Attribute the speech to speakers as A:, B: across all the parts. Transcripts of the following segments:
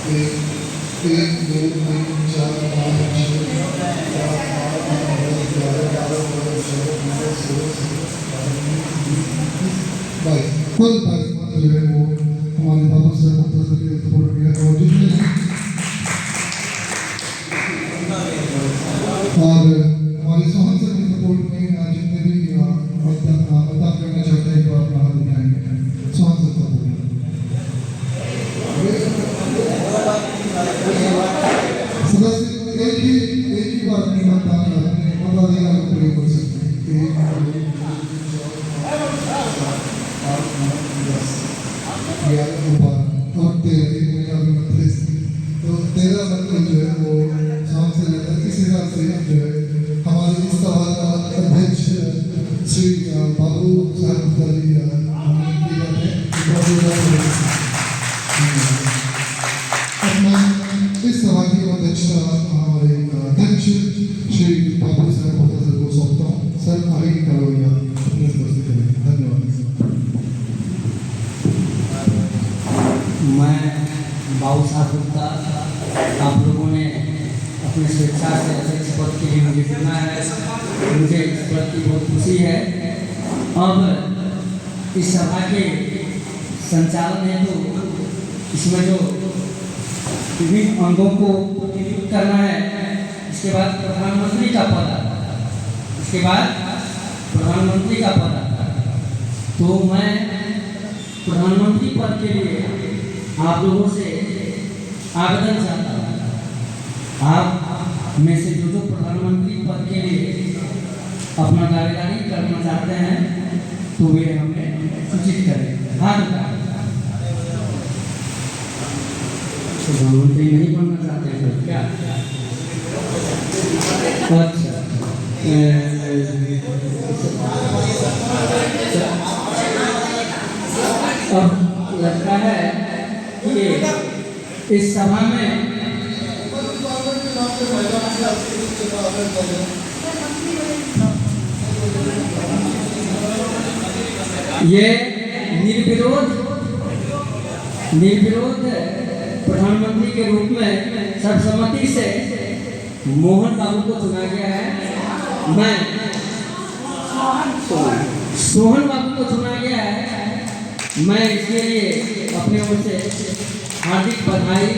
A: एक दो तीन चार पाँच छः सात आठ नौ दस ग्यारह 22 कुल 22 जो है वो हमारे बाबू साहब मुख्तार के सपोर्ट किया और जितने और हमारे सोहन सर के सपोर्ट में जितने भी मतदान करना चाहते हैं तो अपना हाथ उठाएंगे। सोहन सर सपोर्ट सदस्य एक ही बार अपनी मतदान अपने मताधिकार का प्रयोग कर सकते हैं। 11 और 13 तो 13 मतलब जो है वो शाम से लेकर इस हिसाब से जो है हमारे इस सभा का अध्यक्ष श्री बाबू साहब मुख्तारी अपना इस सभा की अध्यक्षता हमारे अध्यक्ष श्री बाबू साहब मुख्तारी को सौंपता हूँ। सर आगे की कार्रवाई अपने स्तर से करें। धन्यवाद।
B: मैं बाबू साहब गुप्ता, आप लोगों ने अपने स्वेच्छा से अध्यक्ष पद के लिए मुझे चुना है। मुझे इस पद की बहुत खुशी है। अब इस सभा के संचालन है तो इसमें जो विभिन्न अंगों को नियुक्त करना है, इसके बाद प्रधानमंत्री का पद आता है, इसके बाद प्रधानमंत्री का पद आता है। तो मैं प्रधानमंत्री पद के लिए आप लोगों से आवेदन चाहता हूँ। आप में से जो प्रधानमंत्री पद के लिए अपना दावेदारी करना चाहते हैं तो वे हमें सूचित करें। हाथ उठाएं। प्रधानमंत्री नहीं बनना चाहते हैं तो क्या? अच्छा, अब लगता है कि इस सभा में ये निर्विरोध प्रधानमंत्री के रूप में सर्वसम्मति से मोहन बाबू को चुना गया है। मैं सोहन बाबू को चुना गया है। मैं इसके लिए अपने ओर से हार्दिक बधाई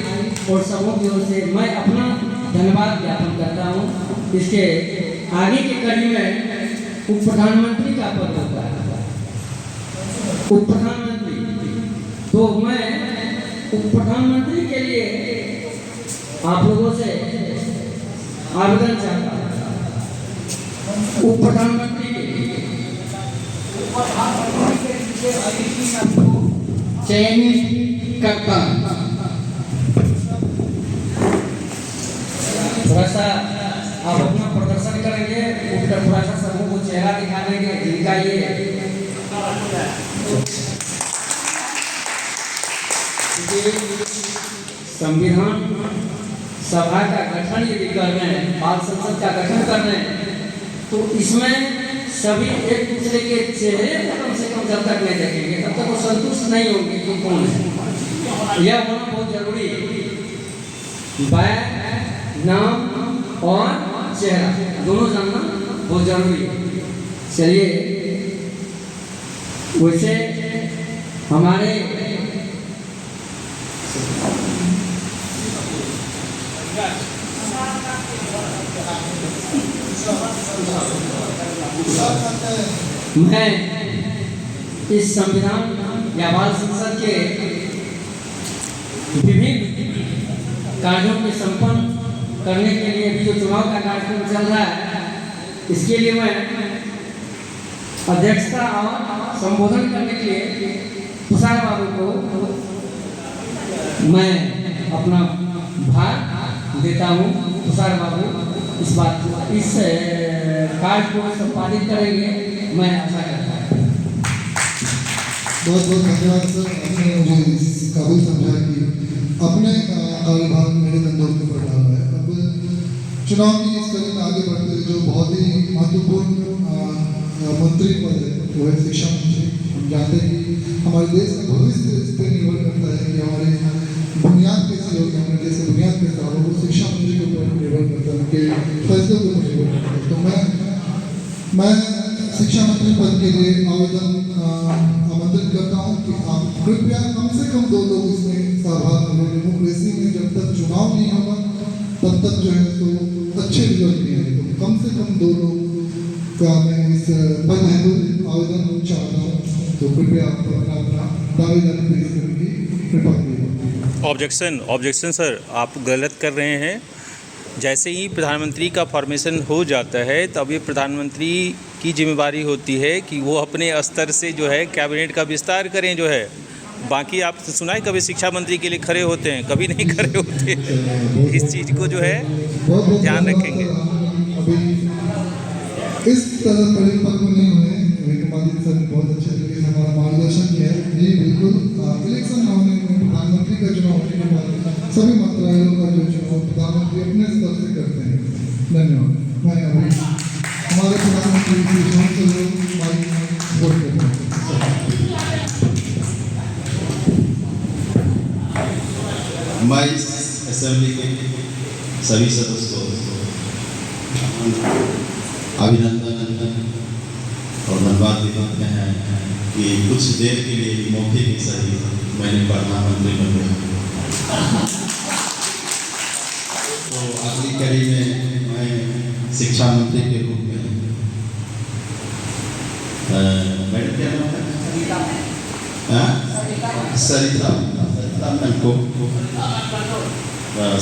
B: और सबों की ओर से मैं अपना धन्यवाद ज्ञापन करता हूँ। इसके आगे की कड़ी में उप प्रधानमंत्री का पद होता है। उप प्रधानमंत्री, तो मैं उप प्रधानमंत्री के लिए आप लोगों से आवेदन चाहता हूँ। उप प्रधानमंत्री के लिए चयनित करता हूँ। थोड़ा सा आप अपना प्रदर्शन करेंगे, उनका थोड़ा सा समूह को चेहरा दिखा देंगे जिनका ये संविधान सभा का गठन यदि कर रहे हैं, बाल संसद का गठन कर रहे हैं, तो इसमें सभी एक दूसरे के चेहरे कम से कम जब तक नहीं देखेंगे तब तक वो संतुष्ट नहीं होंगे कि कौन है। यह होना बहुत जरूरी है। बैग, नाम और चेहरा दोनों जानना बहुत जरूरी है। चलिए, वैसे हमारे मैं इस संविधान या बाल संसद के विभिन्न कार्यों के संपन्न करने के लिए भी जो चुनाव का कार्यक्रम चल रहा है, इसके लिए मैं अध्यक्षता और संबोधन करने के लिए तुषार बाबू को मैं अपना भार देता हूँ। तुषार बाबू इस कार्य को संपादित करेंगे, मैं आशा करता हूँ।
A: बहुत बहुत धन्यवाद सर, आपने मुझे इस काबिल समझा कि अपने कार्यभार मेरे कंधों के ऊपर डाला है। अब चुनाव की इस कड़ी में आगे बढ़ते हुए जो बहुत ही महत्वपूर्ण मंत्री पद है वो है शिक्षा मंत्री। हम जानते हैं कि हमारे देश का भविष्य इस पर निर्भर करता है कि हमारे बुनियाद कैसी जो कम्युनिटी से बुनियाद के साथ वो शिक्षा मंत्री के ऊपर निर्भर करता है, उनके फैसलों के ऊपर निर्भर करता है। तो मैं शिक्षा मंत्री पद के लिए आवेदन आमंत्रित करता हूँ कि आप कृपया कम से कम 2 लोग इसमें सहभागी हों। डेमोक्रेसी में जब तक चुनाव नहीं होगा तब तक जो है तो अच्छे रिजल्ट नहीं आएंगे। तो कम से कम 2 लोग का मैं इस पद हेतु आवेदन चाहता हूँ। तो कृपया आप अपना दावेदारी पेश करने की कृपा कीजिए।
C: ऑब्जेक्शन सर, आप गलत कर रहे हैं। जैसे ही प्रधानमंत्री का फॉर्मेशन हो जाता है तब ये प्रधानमंत्री की जिम्मेवारी होती है कि वो अपने स्तर से जो है कैबिनेट का विस्तार करें जो है। बाकी आप सुना है कभी शिक्षा मंत्री के लिए खड़े होते हैं? कभी नहीं खड़े होते। इस चीज़ को जो है ध्यान रखेंगे।
A: अभी इस तरह परिपक्व नहीं हुए। विक्रमादित्य सर ने बहुत अच्छे तरीके से हमारा मार्गदर्शन किया है। जी बिल्कुल, इलेक्शन होने में प्रधानमंत्री का चुनाव होने के बाद सभी मंत्रालयों का जो चुनाव प्रधानमंत्री अपने स्तर से करते हैं। धन्यवाद। मैं अभी हमारे प्रधानमंत्री की सांसद वोट करता हूँ।
D: मैं इस असेंबली के सभी सदस्यों को अभिनंदन और धन्यवाद देते हैं कि कुछ देर के लिए मौके की सही मैंने प्रधानमंत्री बन गया। तो अगली कड़ी में मैं शिक्षा मंत्री के रूप में मैडम क्या नाम है? सरिता मैम को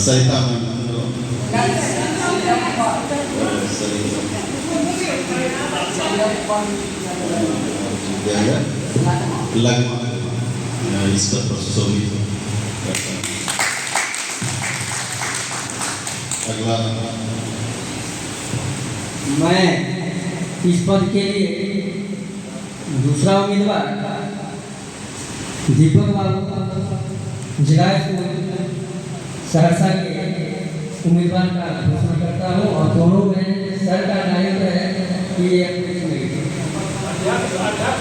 D: सरिता मैम लगभग इस पर सुशोभित अगला
B: मैं इस पद के लिए दूसरा उम्मीदवार दीपक बाबू जिला स्कूल सहरसा के उम्मीदवार का घोषणा करता हूँ। और दोनों में सर का दायित्व है कि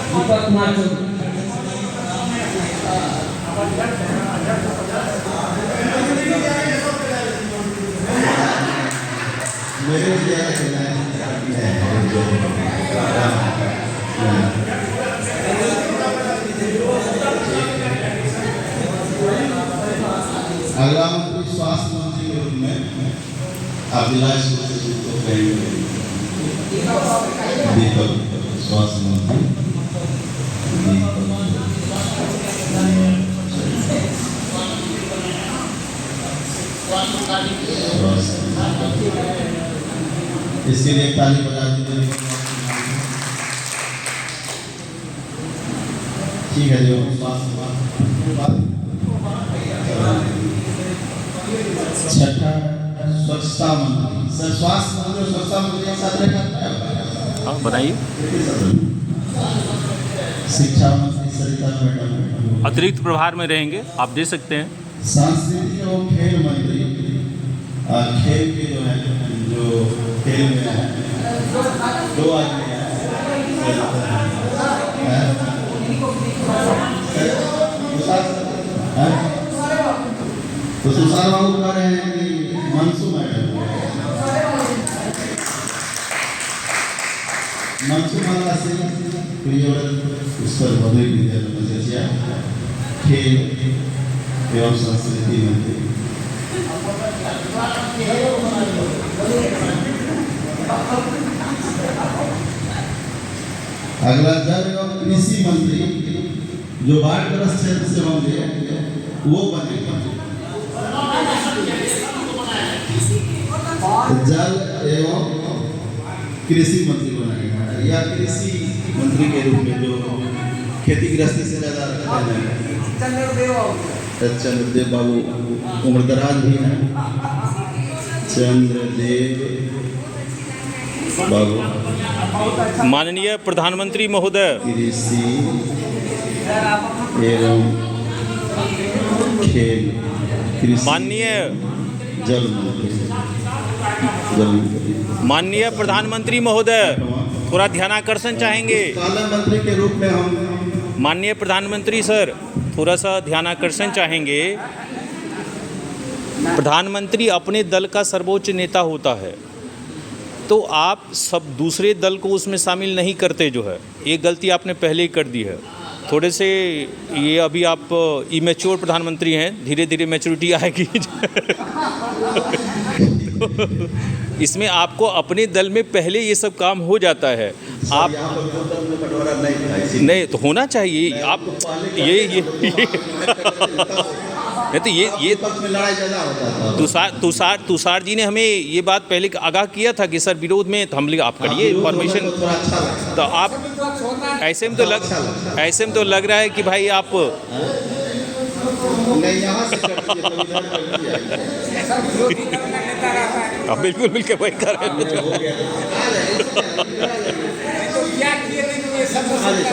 B: दीपक कुमार चौधरी।
D: मेरे लिए अगला मंत्री स्वास्थ्य मंत्री के रूप में आप जिला स्कूल से तो कहेंगे दीपक स्वास्थ्य मंत्री इसके लिए ताली बजा दीजिए। ठीक है जो छठा स्वच्छता मंत्री सर, स्वास्थ्य मंत्री और स्वच्छता मंत्री एक साथ रहेगा।
C: हाँ बताइए।
D: शिक्षा मंत्री सरिता मैडम
C: अतिरिक्त प्रभार में रहेंगे, आप दे सकते हैं।
D: सांस्कृतिक एवं खेल मंत्री खेल के जो है जो खेल में है 2 आदमी हैं। तो सुशांत बाबू कह रहे हैं कि मनसू मैडम मनसू माला से उस पर बदल खेल एवं संस्कृति मंत्री अगला जल एवं कृषि मंत्री जो बाढ़ग्रस्त क्षेत्र से होंगे वो बनेगा। जल एवं कृषि मंत्री बनाएगा या कृषि मंत्री के रूप में जो खेती गृहस्थी से ज़्यादा रखते हैं चंद्रदेव बाबू उम्रदराज भी हैं। चंद्रदेव बाबू
C: माननीय प्रधानमंत्री महोदय,
D: कृषि एवं खेल कृषि
C: माननीय
D: जल मंत्री
C: माननीय प्रधानमंत्री महोदय, थोड़ा ध्यानाकर्षण चाहेंगे।
D: काला मंत्री के रूप में हम
C: माननीय प्रधानमंत्री सर, थोड़ा सा ध्यानाकर्षण चाहेंगे। प्रधानमंत्री अपने दल का सर्वोच्च नेता होता है, तो आप सब दूसरे दल को उसमें शामिल नहीं करते जो है। ये गलती आपने पहले ही कर दी है। थोड़े से ये अभी आप इमेच्योर प्रधानमंत्री हैं, धीरे धीरे मैच्योरिटी आएगी। इसमें आपको अपने दल में पहले ये सब काम हो जाता है। आप
D: यहाँ पर गोतम में बंटवारा नहीं था, इसीलिए
C: नहीं तो होना चाहिए आप ये नहीं तो ये
D: पक्ष में लड़ाई ज़्यादा होता था।
C: तुषार जी ने हमें ये बात पहले आगाह किया था कि सर विरोध में तो हम लोग आप करिए परमिशन।
D: थोड़ा अच्छा लगता
C: तो आप ऐसे में तो लग रहा है कि भाई आप
D: नहीं, यहाँ से करती है तो इधर करती है।
C: बिल्कुल मिलकर वही कर रहे हैं।
D: हो गया आ जाइए,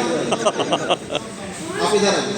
D: आप इधर आइए।